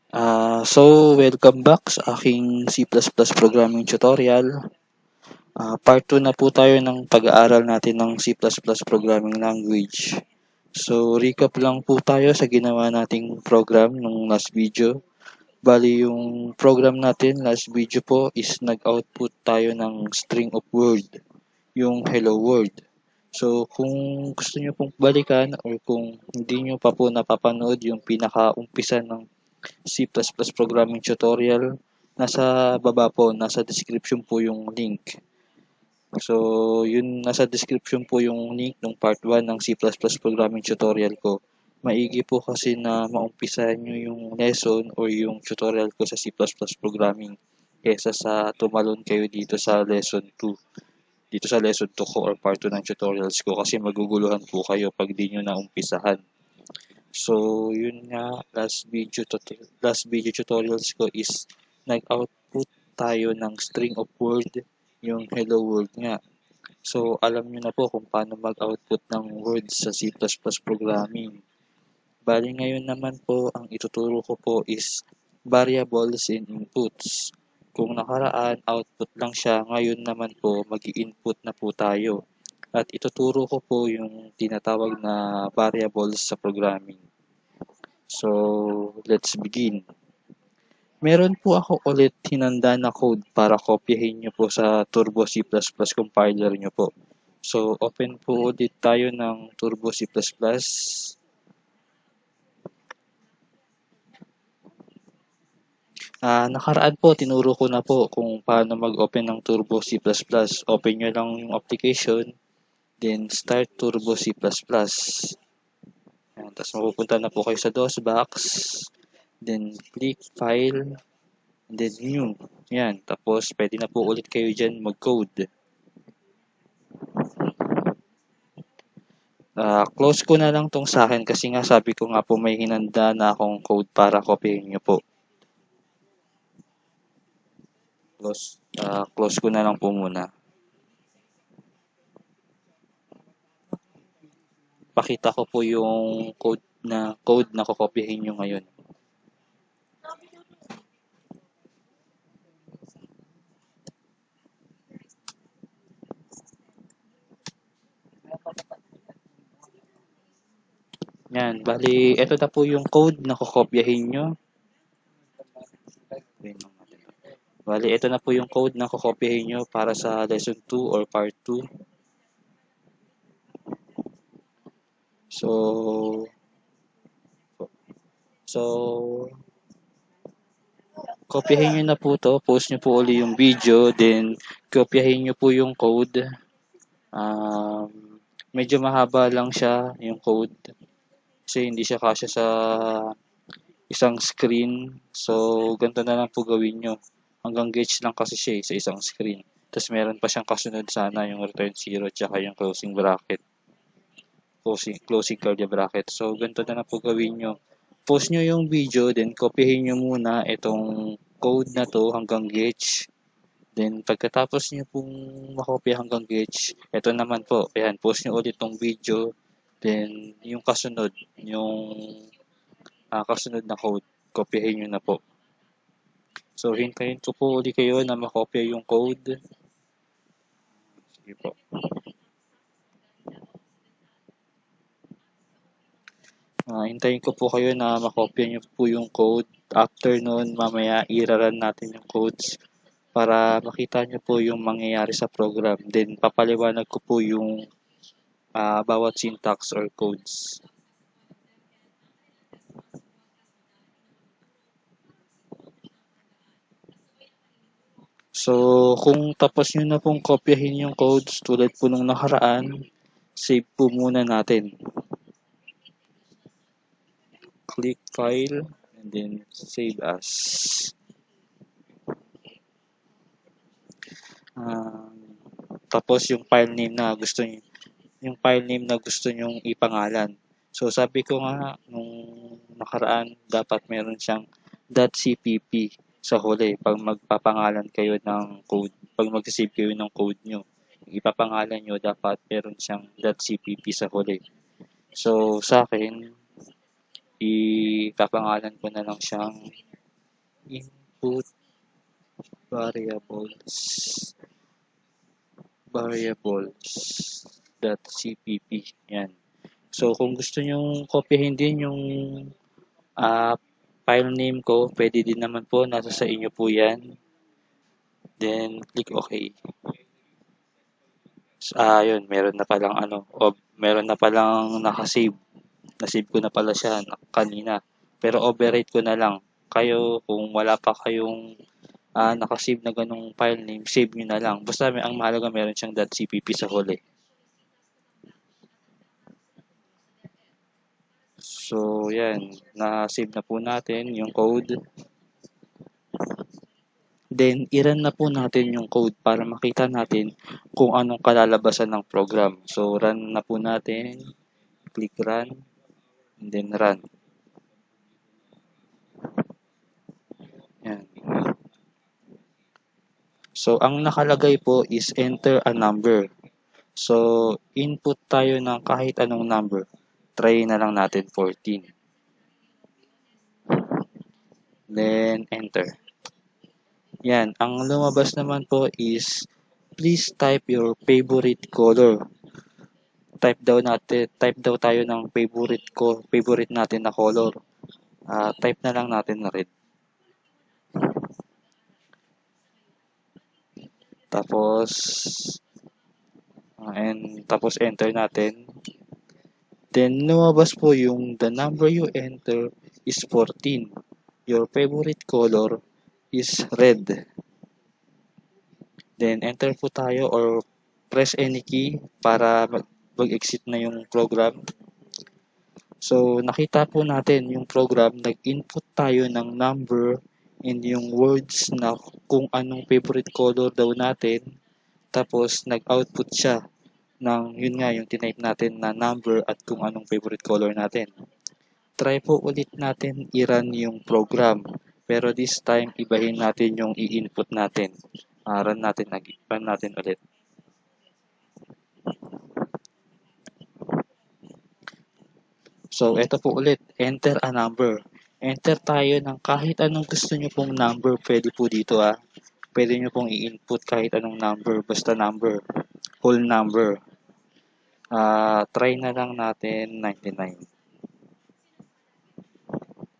Welcome back sa aking C++ programming tutorial. Part 2 na po tayo ng pag-aaral natin ng C++ programming language. So, recap lang po tayo sa ginawa nating program nung last video. Bali, yung program natin last video po is nag-output tayo ng string of word, yung hello world. So, kung gusto nyo pong balikan or kung hindi nyo pa po napapanood yung pinaka-umpisa ng C++ programming tutorial, nasa baba po, nasa description po yung link. So, yun, nasa description po yung link ng part 1 ng C++ programming tutorial ko. Maigi po kasi na maumpisahan nyo yung lesson or yung tutorial ko sa C++ programming kesa sa tumalon kayo dito sa lesson 2. Dito sa lesson 2 ko or part 2 ng tutorials ko kasi maguguluhan po kayo pag di nyo naumpisahan. So, yun nga, last video tutorials ko is nag-output tayo ng string of word, yung hello world nga. So, alam nyo na po kung paano mag-output ng words sa C++ programming. Bali ngayon naman po, ang ituturo ko po is variables and inputs. Kung nakaraan, output lang siya, ngayon naman po, mag-i-input na po tayo. At ituturo ko po yung tinatawag na variables sa programming. So, let's begin. Meron po ako ulit hinanda na code para kopyahin nyo po sa Turbo C++ compiler nyo po. So, open po ulit tayo ng Turbo C++. Nakaraan po, tinuro ko na po kung paano mag-open ng Turbo C++. Open nyo lang yung application, then start Turbo C++. Yan, tapos mapupunta na po kayo sa DOSBox, then click File, and then New. Yan, tapos pwede na po ulit kayo dyan mag-code. Close ko na lang tong sa akin kasi nga sabi ko nga po may hinanda na akong code para copyin nyo po. Close ko na lang po muna. Pakita ko po yung code na kokopyahin nyo ngayon. Yan, bali, ito na po yung code na kokopyahin nyo. Bali, ito na po yung code na kokopyahin nyo para sa lesson 2 or part 2. So, kopyahin nyo na po to, post nyo po uli yung video, then kopyahin nyo po yung code. Medyo mahaba lang siya yung code kasi hindi siya kasya sa isang screen. So, ganito na lang po gawin nyo. Hanggang gauge lang kasi siya sa isang screen. Tapos meron pa siyang kasunod sana yung return 0 tsaka yung closing bracket. Closing curly bracket. So, ganito na lang po gawin nyo. Post nyo yung video, then copyhin nyo muna itong code na to hanggang gauge. Then, pagkatapos nyo pong makopya hanggang gauge, ito naman po, ayan, post nyo ulit tong video. Then, yung kasunod, yung kasunod na code, kopyahin nyo na po. So, hintayin ko po ulit kayo na makopya yung code. Sige po. Hintayin ko po kayo na makopya nyo po yung code. After nun, mamaya i-run natin yung codes para makita nyo po yung mangyayari sa program. Then, papaliwanag ko po yung bawat syntax or codes. So, kung tapos nyo na pong kopyahin yung codes tulad po nung nakaraan, save po muna natin. Click File, and then Save As. Tapos yung file name na gusto nyong ipangalan. So, sabi ko nga, nung nakaraan, dapat meron siyang .cpp sa huli pag magpapangalan kayo ng code. Pag mag-save kayo ng code nyo, ipapangalan nyo, dapat meron siyang .cpp sa huli. So, sa akin, ipapangalan ko na lang siyang input variables variables.cpp. Yan. So, kung gusto nyong kopyahin din yung ah, file name ko, pwede din naman po. Nasa sa inyo po yan. Then, click OK. Yun, meron na palang meron na palang nakasave. Nasave ko na pala siya kanina. Pero override ko na lang. Kayo, kung wala pa kayong nakasave na ganung file name, save nyo na lang. Basta ang mahalaga meron siyang .cpp sa huli. So, yan. Na-save na po natin yung code. Then, i-run na po natin yung code para makita natin kung anong kalalabasan ng program. So, run na po natin. Click run. And then run. Yan. So, ang nakalagay po is enter a number. So, input tayo ng kahit anong number. Try na lang natin 14. Then, enter. Yan. Ang lumabas naman po is, please type your favorite color. Type daw tayo ng favorite natin na color. Type na lang natin na red. Tapos enter natin. Then lumabas po yung the number you enter is 14. Your favorite color is red. Then enter po tayo or press any key para mag-exit na yung program. So nakita po natin yung program, nag-input tayo ng number and yung words na kung anong favorite color daw natin. Tapos nag-output siya ng yun nga yung tinype natin na number at kung anong favorite color natin. Try po ulit natin i-run yung program. Pero this time, ibahin natin yung i-input natin. Run natin ulit. So, ito po ulit. Enter a number. Enter tayo ng kahit anong gusto nyo pong number. Pwede po dito Pwede nyo pong i-input kahit anong number. Basta number. Whole number. Try na lang natin 99.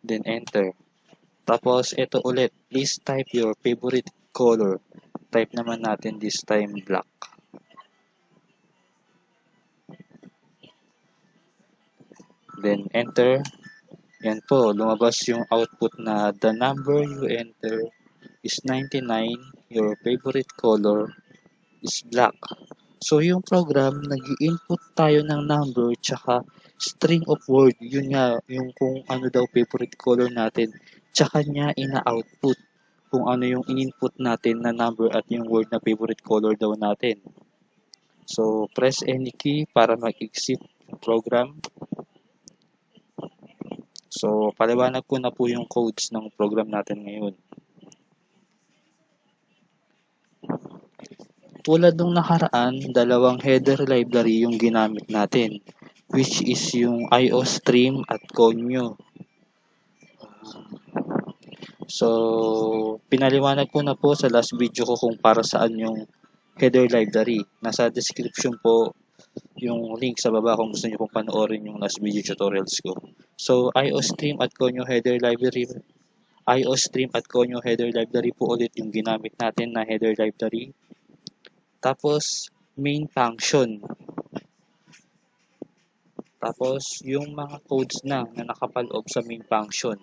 Then enter. Tapos, ito ulit. Please type your favorite color. Type naman natin this time black. Then enter. Yan po, lumabas yung output na the number you enter is 99. Your favorite color is black. So, yung program, nag-i-input tayo ng number tsaka string of word. Yun nga, yung kung ano daw favorite color natin. Tsaka niya ina-output kung ano yung in-input natin na number at yung word na favorite color daw natin. So, press any key para mag-exit yung program. So, paliwanag ko na po yung codes ng program natin ngayon. Tulad nung nakaraan, dalawang header library yung ginamit natin, which is yung IOStream at Conyo. So, pinaliwanag ko na po sa last video ko kung para saan yung header library. Nasa description po yung link sa baba kung gusto niyo pong panoorin yung last video tutorials ko. So, IOStream at Conyo header library. IOStream at Conyo header library po ulit yung ginamit natin na header library. Tapos, main function. Tapos, yung mga codes na nakapaloob sa main function.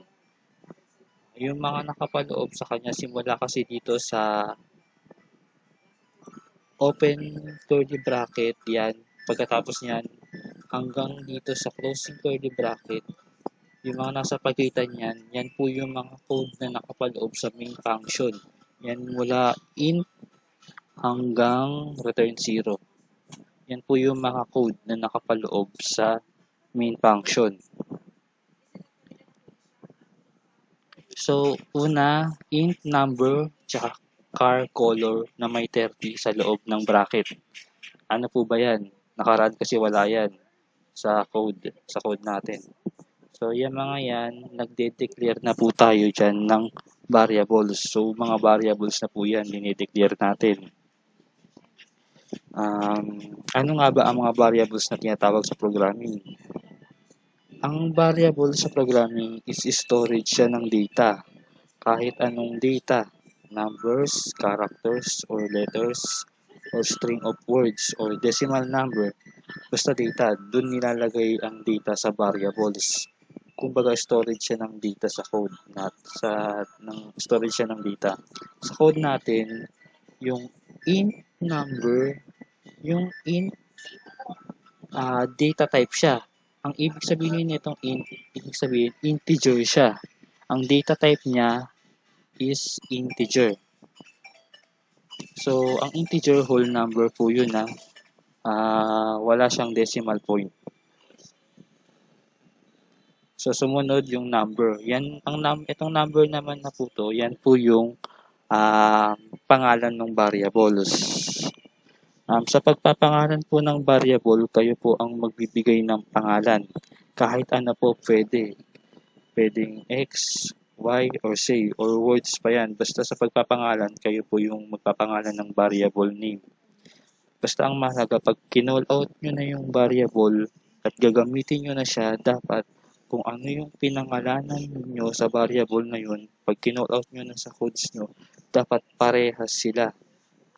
Yung mga nakapaloob sa kanya, simula kasi dito sa open curly bracket, yan. Pagkatapos niyan, hanggang dito sa closing curly bracket, yung mga nasa pagitan niyan, yan po yung mga code na nakapaloob sa main function. Yan mula int hanggang return 0. Yan po yung mga code na nakapaloob sa main function. So, una, int number, tsaka car color na may 30 sa loob ng bracket. Ano po ba yan? Nakaraan kasi wala yan sa code natin. So, yung mga yan, nagde-declare na po tayo dyan ng variables. So, mga variables na po yan, dinideclare natin. Ano nga ba ang mga variables na tinatawag sa programming? Ang variable sa programming is storage siya ng data. Kahit anong data, numbers, characters, or letters, or string of words, or decimal number, basta data, dun nilalagay ang data sa variables. Kumbaga storage siya ng data sa code storage siya ng data. Sa code natin, yung int number, yung int data type siya. Ang ibig sabihin nitong int, ibig sabihin integer siya. Ang data type niya is integer. So, ang integer whole number po yun wala siyang decimal point. So, sumunod yung number. Itong number naman na po to, yan po yung pangalan ng variables. Sa pagpapangalan po ng variable, kayo po ang magbibigay ng pangalan. Kahit ano po pwede. Pwedeng X, Y, or say, or words pa yan. Basta sa pagpapangalan, kayo po yung magpapangalan ng variable name. Basta ang mahalaga, pag kinall out nyo na yung variable at gagamitin nyo na siya, dapat kung ano yung pinangalanan nyo sa variable na yun, pag kinall out nyo na sa codes nyo, dapat parehas sila.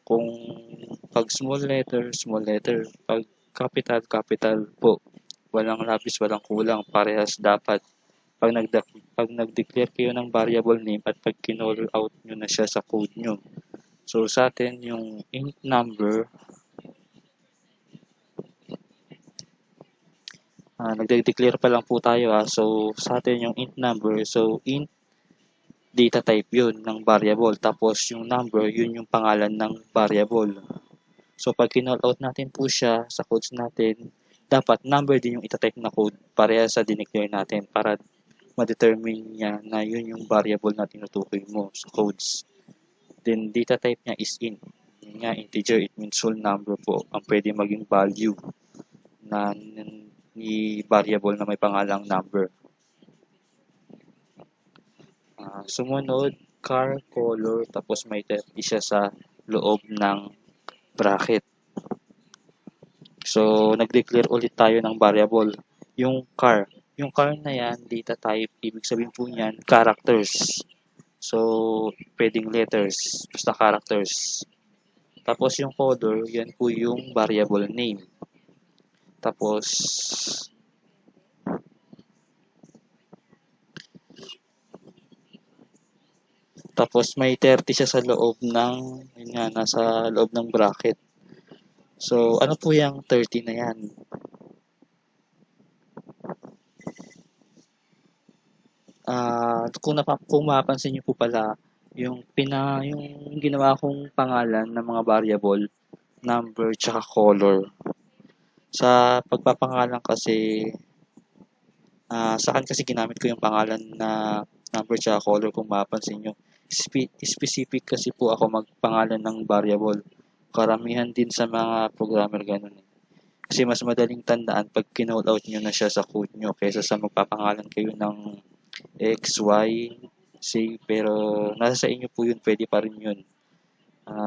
Kung pag small letter, pag capital po, walang labis, walang kulang, parehas dapat. Pag nag-declare kayo ng variable name at pag kinall out nyo na siya sa code nyo. So sa atin, yung int number, nagde-declare pa lang po tayo So sa atin yung int number, so int data type yun ng variable. Tapos yung number, yun yung pangalan ng variable. So pag kinall out natin po siya sa codes natin, dapat number din yung itatype na code pareha sa dineclare natin para ma-determine niya na yun yung variable na tinutukoy mo sa codes. Then data type niya is int. Yun nga, integer, it means whole number po ang pwede maging value na ni variable na may pangalang number. Sumunod, car color, tapos may 30 siya sa loob ng bracket. So, nag-declare ulit tayo ng variable. Yung car na yan, data type, ibig sabihin po niyan, characters. So, pwedeng letters, basta characters. Tapos yung color, yan po yung variable name. Tapos may 30 siya sa loob nasa loob ng bracket. So, ano po yung 30 na yan? Kung mapapansin niyo po pala, yung ginawa kong pangalan ng mga variable, number, tsaka color. Sa pagpapangalan kasi, sa akin kasi ginamit ko yung pangalan na number tsaka color kung mapapansin nyo. Specific kasi po ako magpangalan ng variable. Karamihan din sa mga programmer ganun. Kasi mas madaling tandaan pag kinall out nyo na siya sa code nyo kaysa sa magpapangalan kayo ng X, Y, say, pero nasa sa inyo po yun, pwede pa rin yun.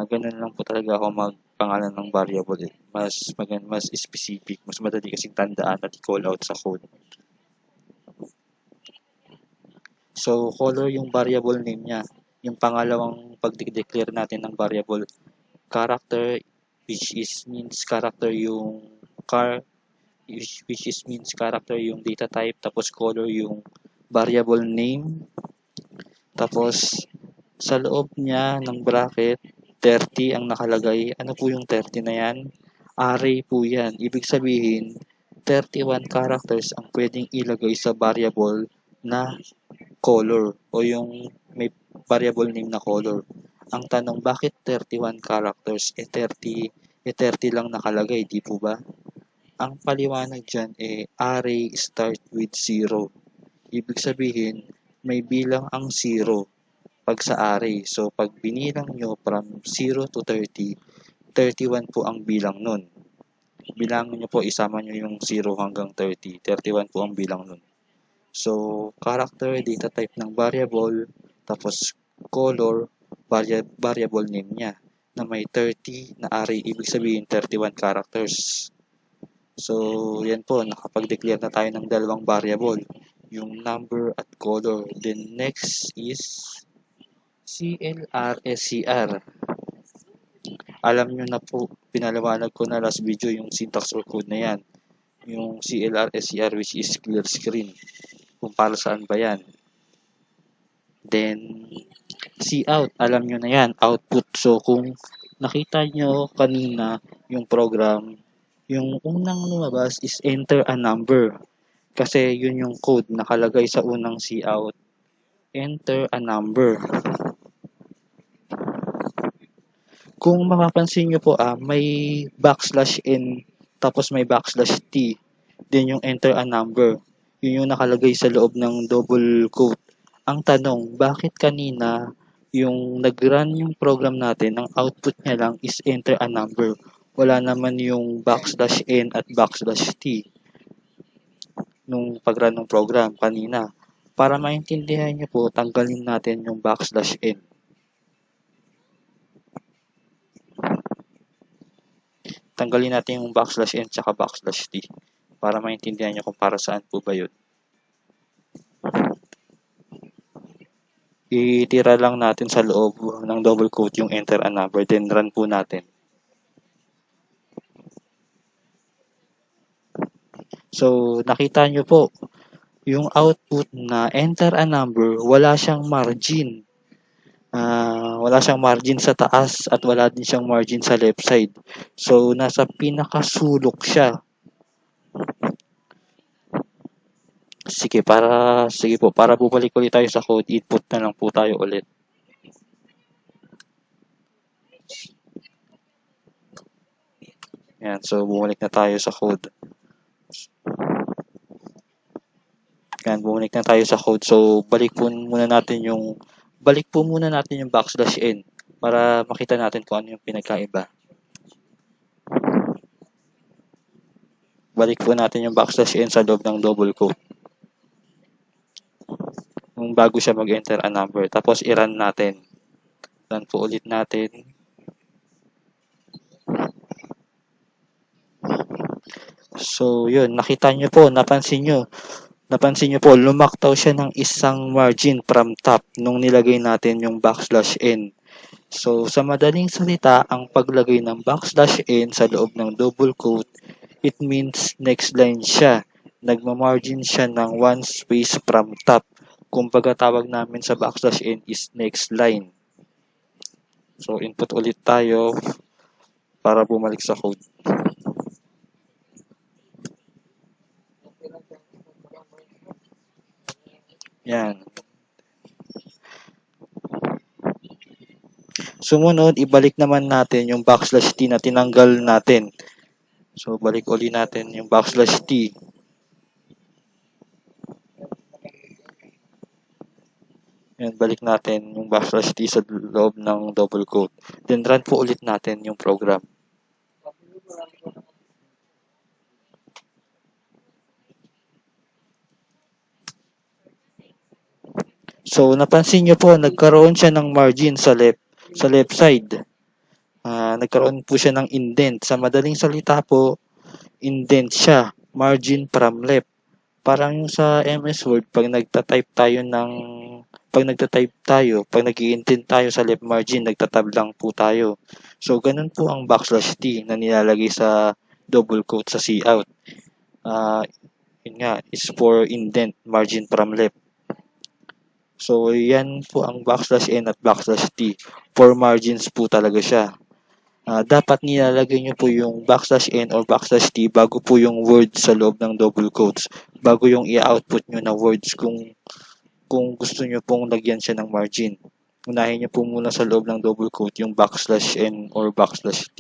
Ganun lang po talaga ako magpangalan ng variable. Mas specific, mas madali kasing tandaan at i-call out sa code. So, color yung variable name niya. Yung pangalawang pag-declare natin ng variable. Character, which means character yung means character yung data type. Tapos color yung variable name. Tapos, sa loob niya ng bracket, 30 ang nakalagay. Ano po yung 30 na yan? Array po yan. Ibig sabihin, 31 characters ang pwedeng ilagay sa variable na color o yung may variable name na color. Ang tanong, bakit 31 characters? 30 lang nakalagay, di po ba? Ang paliwanag dyan array start with 0. Ibig sabihin, may bilang ang 0 pag sa array. So, pag binilang nyo from 0 to 30, 31 po ang bilang nun. Bilangan nyo po, isama nyo yung 0 hanggang 30. 31 po ang bilang nun. So, character, data type ng variable, tapos color, variable name niya na may 30 na array, ibig sabihin 31 characters. So, yan po, nakapag-declare na tayo ng dalawang variable, yung number at color. Then next is CLRSCR. Alam nyo na po, pinaliwanag ko na last video yung syntax or code na yan. Yung CLRSCR, which is clear screen. Kung para saan ba yan. Then, Cout, alam nyo na yan, output. So, kung nakita nyo kanina yung program, yung unang lumabas is enter a number. Kasi yun yung code nakalagay sa unang Cout. Enter a number. Kung mapapansin nyo po, may \n tapos may \t. Then yung enter a number. Yun yung nakalagay sa loob ng double quote. Ang tanong, bakit kanina yung nag-run yung program natin, ang output niya lang is enter a number. Wala naman yung \n at \t nung pag-run ng program kanina. Para maintindihan nyo po, tanggalin natin yung \n. Tanggalin natin yung \n tsaka \t para maintindihan nyo kung para saan po ba yun. Itira lang natin sa loob ng double quote yung enter a number, then run po natin. So, nakita nyo po, yung output na enter a number, wala siyang margin. Wala siyang margin sa taas at wala din siyang margin sa left side. So, nasa pinakasulok siya. Sige po, para bumalik ulit tayo sa code, input na lang po tayo ulit. Yan, so bumalik na tayo sa code. Yan, bumalik na tayo sa code. So, balik po muna natin yung \n para makita natin kung ano yung pinagkaiba. Balik po natin yung \n sa loob ng double quote. Yung bago siya mag-enter a number. Tapos, i-run natin. Run po ulit natin. So, yun. Nakita nyo po, napansin nyo po, lumaktaw siya ng isang margin from top nung nilagay natin yung \n. So, sa madaling salita, ang paglagay ng \n sa loob ng double quote, it means next line siya. Nagma-margin siya ng one space from top. Kung pagkatawag namin sa \n is next line. So, input ulit tayo para bumalik sa code. Yan. Sumunod, ibalik naman natin yung \t na tinanggal natin. So, balik ulit natin yung \t. Yan, balik natin yung \t sa loob ng double quote. Then, run po ulit natin yung program. So, napansin nyo po, nagkaroon siya ng margin sa left side. Nagkaroon po siya ng indent. Sa madaling salita po, indent siya, margin from left. Parang yung sa MS Word, pag nagta-type pag nag-i-indent tayo sa left margin, nagtatab lang po tayo. So, ganun po ang \t na nilalagay sa double quote sa Cout. Yun nga, is for indent, margin from left. So, yan po ang \n at \t. For margins po talaga siya. Dapat nilalagay nyo po yung \n or \t bago po yung words sa loob ng double quotes. Bago yung i-output nyo na words kung gusto nyo pong lagyan siya ng margin. Unahin nyo po muna sa loob ng double quote yung \n or \t.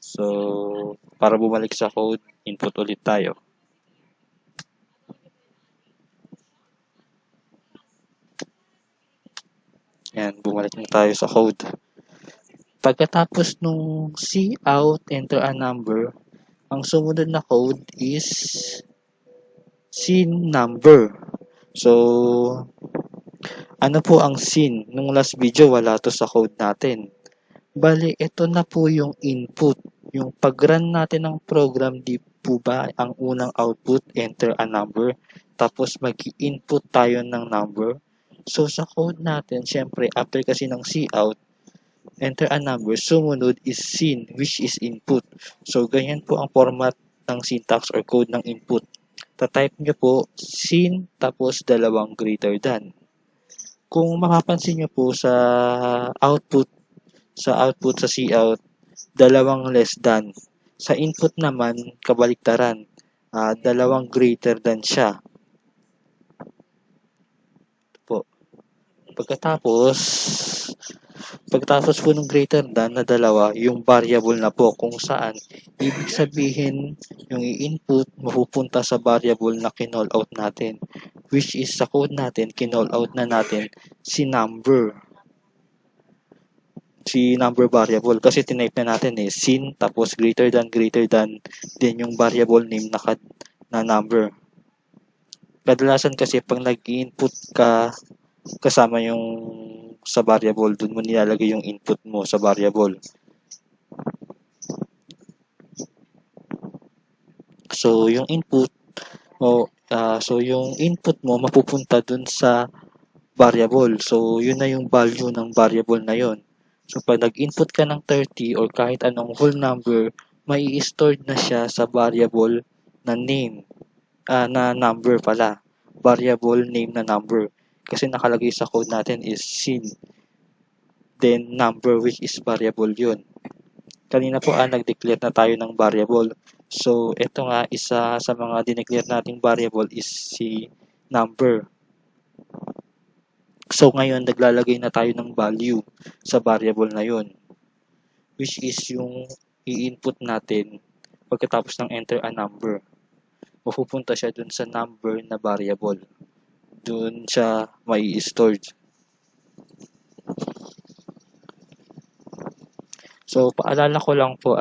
So, para bumalik sa code, input ulit tayo. Yan, bumalik na tayo sa code. Pagkatapos nung Cout, enter a number, ang sumunod na code is scene number. So, Ano po ang scene? Nung last video, wala to sa code natin. Bale, ito na po yung input. Yung pag-run natin ng program, di po ba ang unang output, enter a number, tapos mag-input tayo ng number. So, sa code natin, syempre, after kasi ng cout, enter a number, sumunod is scene, which is input. So, ganyan po ang format ng syntax or code ng input. Ta-type nyo po, scene, tapos dalawang greater than. Kung mapapansin nyo po sa output sa cout, dalawang less than. Sa input naman, kabaliktaran, dalawang greater than siya. Po. Pagkatapos po ng greater than na dalawa, yung variable na po kung saan ibig sabihin yung i-input mapupunta sa variable na kinall out natin, which is sa code natin kinall out na natin si number variable kasi tinype na natin sin tapos greater than then yung variable name na number. Kadalasan kasi pag nag-input ka kasama yung sa variable, dun mo nilalagay yung input mo sa variable. So yung input mo mapupunta dun sa variable. So yun na yung value ng variable na yon. So pag nag-input ka ng 30 or kahit anong whole number, may i-stored na siya sa variable na name, na number pala. Variable name na number. Kasi nakalagay sa code natin is sin. Then number which is variable yun. Kanina po nag-declare na tayo ng variable. So ito nga, isa sa mga dineclare nating variable is si number. So ngayon naglalagay na tayo ng value sa variable na yun, which is yung i-input natin pagkatapos ng enter a number. Mapupunta siya dun sa number na variable. Dun siya may stored. So paalala ko lang po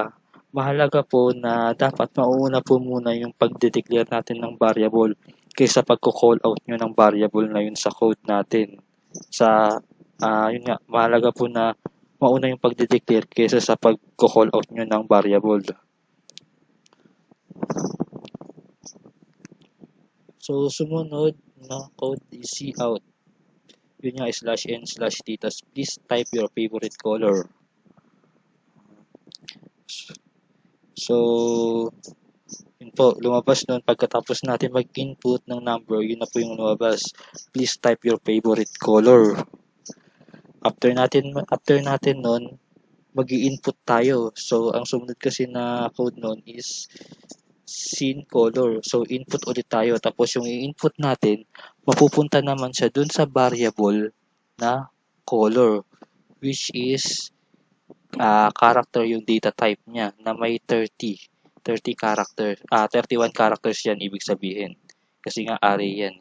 mahalaga po na dapat mauuna po muna yung pagde-declare natin ng variable kaysa pagko-call out nyo ng variable na yun sa code natin. Yun nga, mahalaga po na mauna yung pagde-declare kaysa sa pagko-call out nyo ng variable. So, sumunod na code is cout. Yun nga, /n/t. Please type your favorite color. So, yun po, lumabas nun. Pagkatapos natin mag-input ng number, yun na po yung lumabas. Please type your favorite color. After natin nun, mag-i-input tayo. So, ang sumunod kasi na code nun is scene color. So, input ulit tayo. Tapos, yung i-input natin, mapupunta naman siya dun sa variable na color, which is character yung data type niya na may 31 characters yan ibig sabihin. Kasi nga array yan.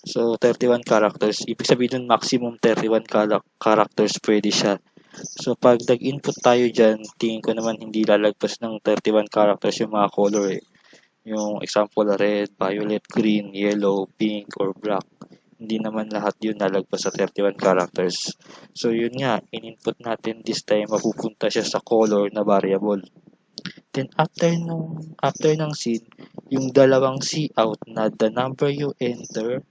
So, 31 characters. Ibig sabihin nun, maximum 31 characters pwede siya. So, pag nag-input tayo dyan, tingin ko naman hindi lalagpas ng 31 characters yung mga color Yung example, red, violet, green, yellow, pink, or black. Hindi naman lahat yun nalagpas sa 31 characters. So, yun nga, in-input natin this time, mapupunta siya sa color na variable. Then, after ng scene, yung dalawang cout na the number you enter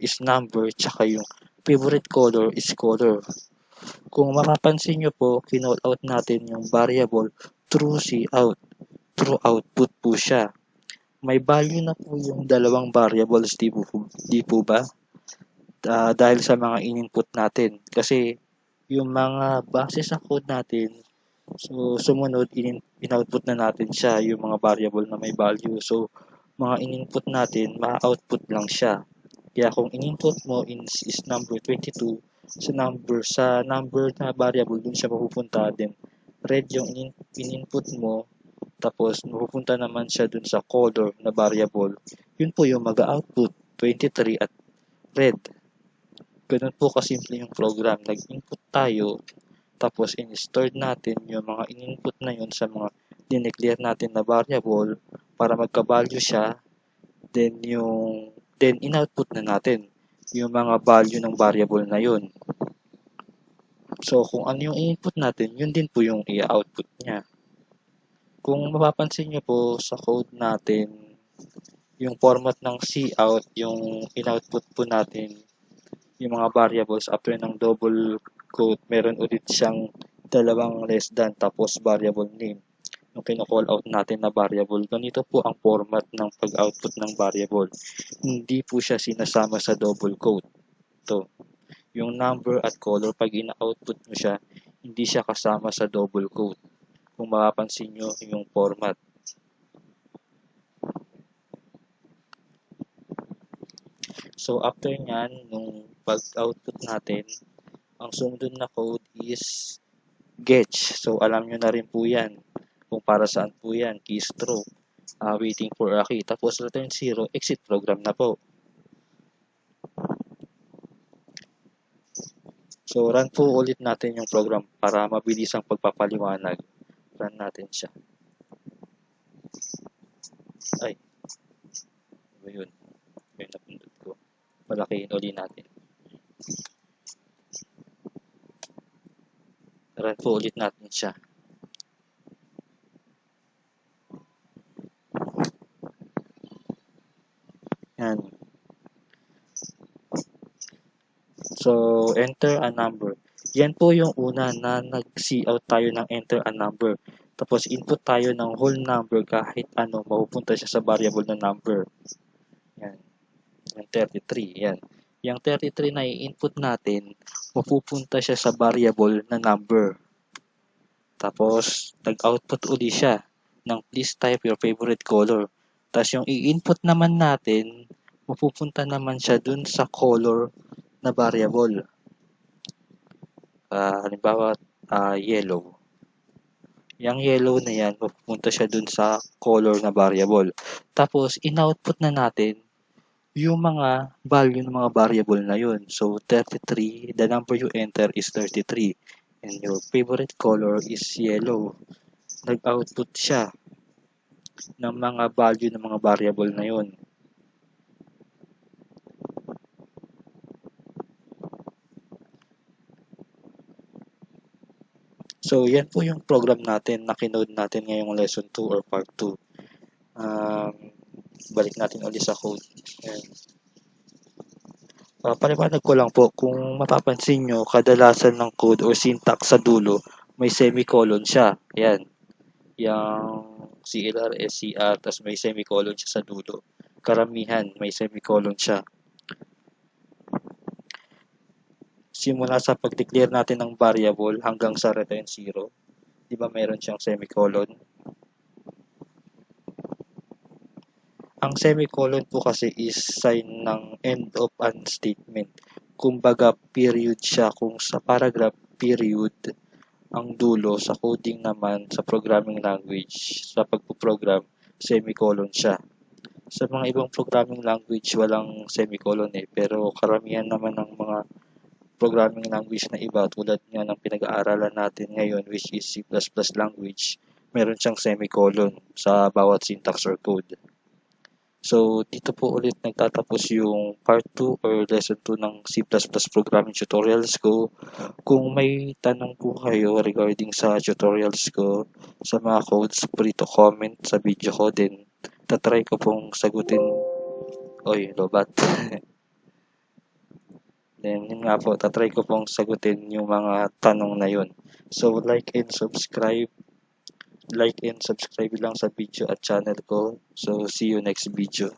is number, tsaka yung favorite color is color. Kung mapapansin nyo po, kinall out natin yung variable through cout. True output po siya. May value na po yung dalawang variables, di po ba? Dahil sa mga in-input natin. Kasi yung mga base sa code natin, so sumunod, in-output na natin siya, yung mga variable na may value. So, mga in-input natin, ma-output lang siya. Kaya kung in-input mo is number 22, sa number na variable, dun siya mapupunta din. Red yung in-input mo, tapos mapupunta naman siya dun sa color na variable. Yun po yung mag-output, 23 at red. Ganun po kasimple yung program. Nag-input tayo, Tapos in-stored natin yung mga in-input na yun sa mga dineclare natin na variable para magka-value siya. Then in-output na natin yung mga value ng variable na yun. So kung ano yung input natin, yun din po yung i-output niya. Kung mapapansin nyo po sa code natin, yung format ng cout, yung in-output po natin, yung mga variables after ng double quote, meron ulit siyang dalawang less than tapos variable name. Yung kino-call out natin na variable, ganito po ang format ng pag-output ng variable. Hindi po siya sinasama sa double quote. Ito, yung number at color, pag ina-output mo siya, hindi siya kasama sa double quote. Kung mapapansin nyo yung format. So after nyan, nung pag-output natin, ang sumunod na code is getch. So alam nyo na rin po yan kung para saan po yan. Keystroke, waiting for a key. Tapos return 0, exit program na po. So run po ulit natin yung program para mabilis ang pagpapaliwanag. Run natin siya. Ay, ano yun? Yung napindot ko. Malakihin ulit natin. Run po ulit natin siya. Yan. So, enter a number. Yan po yung una na nag-cout tayo ng enter a number. Tapos input tayo ng whole number kahit ano, mapupunta siya sa variable na number. Yan. Yung 33. Yan. Yung 33 na i-input natin, mapupunta siya sa variable na number. Tapos, nag-output uli siya ng please type your favorite color. Tapos yung i-input naman natin, mapupunta naman siya dun sa color na variable. Halimbawa, yellow. Yung yellow na yan, mapupunta siya dun sa color na variable. Tapos, in-output na natin yung mga value ng mga variable na yun. So, 33, the number you enter is 33. And your favorite color is yellow. Nag-output siya ng mga value ng mga variable na yun. So, yan po yung program natin na kinode natin ngayong lesson 2 or part 2. Balik natin ulit sa code. Ayan. Paliwanag ko lang po, kung mapapansin nyo, kadalasan ng code or syntax sa dulo, may semicolon siya. Ayan. Yung CLR, SCR, tapos may semicolon siya sa dulo. Karamihan, may semicolon siya. Simula sa pag-declare natin ng variable hanggang sa return 0, di ba mayroon siyang semicolon? Ang semicolon po kasi is sign ng end of an statement. Kumbaga period siya, kung sa paragraph period ang dulo, sa coding naman sa programming language, sa pagpo-program, semicolon siya. Sa mga ibang programming language walang semicolon pero karamihan naman ng mga programming language na iba tulad nga ng pinag-aaralan natin ngayon, which is C++ language, meron siyang semicolon sa bawat syntax or code. So, dito po ulit nagtatapos yung part 2 or lesson 2 ng C++ programming tutorials ko. Kung may tanong po kayo regarding sa tutorials ko, sa mga codes, free to comment sa video ko, then tatry ko pong sagutin. Oy, lobat. Then, yun nga po, tatry ko pong sagutin yung mga tanong na yun. So, like and subscribe lang sa video at channel ko. So, see you next video.